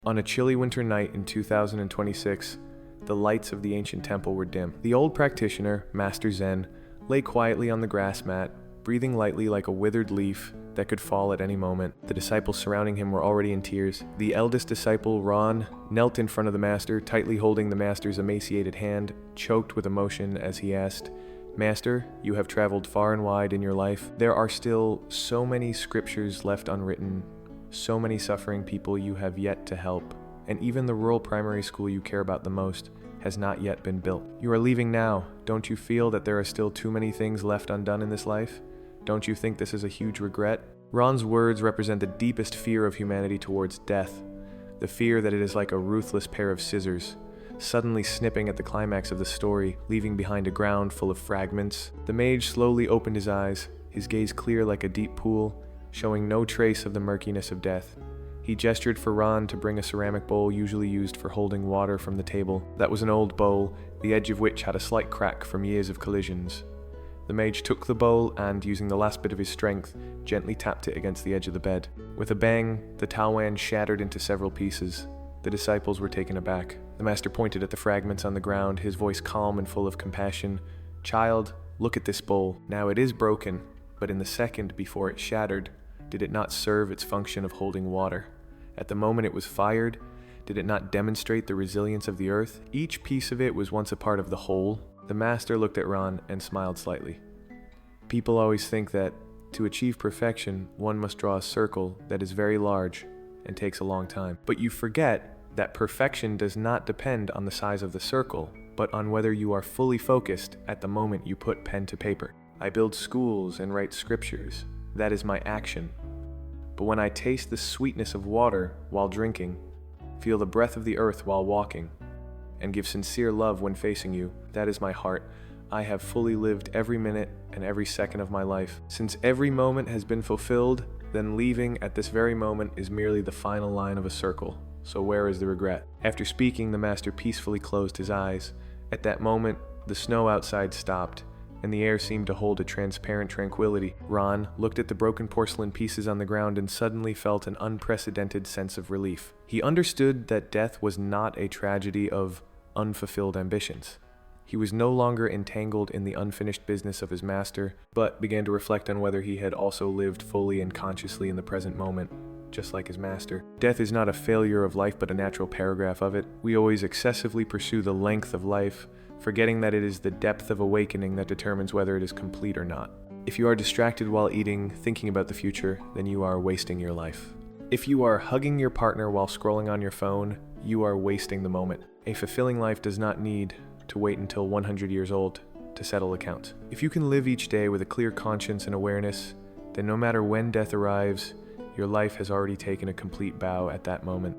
On a chilly winter night in 2026, the lights of the ancient temple were dim. The old practitioner, Master Zen, lay quietly on the grass mat, breathing lightly like a withered leaf that could fall at any moment. The disciples surrounding him were already in tears. The eldest disciple, Ron, knelt in front of the master, tightly holding the master's emaciated hand, choked with emotion as he asked, "Master, you have traveled far and wide in your life. There are still so many scriptures left unwritten, so many suffering people you have yet to help, and even the rural primary school you care about the most has not yet been built. You are leaving now. Don't you feel that there are still too many things left undone in this life? Don't you think this is a huge regret?" Ron's words represent the deepest fear of humanity towards death, the fear that it is like a ruthless pair of scissors, suddenly snipping at the climax of the story, leaving behind a ground full of fragments. The mage slowly opened his eyes, his gaze clear like a deep pool, showing no trace of the murkiness of death. He gestured for Ron to bring a ceramic bowl usually used for holding water from the table. That was an old bowl, the edge of which had a slight crack from years of collisions. The mage took the bowl and, using the last bit of his strength, gently tapped it against the edge of the bed. With a bang, the talwan shattered into several pieces. The disciples were taken aback. The master pointed at the fragments on the ground, his voice calm and full of compassion. "Child, look at this bowl. Now it is broken, but in the second before it shattered, did it not serve its function of holding water? At the moment it was fired, did it not demonstrate the resilience of the earth? Each piece of it was once a part of the whole." The master looked at Ron and smiled slightly. "People always think that to achieve perfection, one must draw a circle that is very large and takes a long time. But you forget that perfection does not depend on the size of the circle, but on whether you are fully focused at the moment you put pen to paper. I build schools and write scriptures. That is my action. But when I taste the sweetness of water while drinking, feel the breath of the earth while walking, and give sincere love when facing you, that is my heart. I have fully lived every minute and every second of my life. Since every moment has been fulfilled, then leaving at this very moment is merely the final line of a circle. So where is the regret?" After speaking, the master peacefully closed his eyes. At that moment, the snow outside stopped, and the air seemed to hold a transparent tranquility. Ron looked at the broken porcelain pieces on the ground and suddenly felt an unprecedented sense of relief. He understood that death was not a tragedy of unfulfilled ambitions. He was no longer entangled in the unfinished business of his master, but began to reflect on whether he had also lived fully and consciously in the present moment, just like his master. Death is not a failure of life, but a natural paragraph of it. We always excessively pursue the length of life, forgetting that it is the depth of awakening that determines whether it is complete or not. If you are distracted while eating, thinking about the future, then you are wasting your life. If you are hugging your partner while scrolling on your phone, you are wasting the moment. A fulfilling life does not need to wait until 100 years old to settle accounts. If you can live each day with a clear conscience and awareness, then no matter when death arrives, your life has already taken a complete bow at that moment.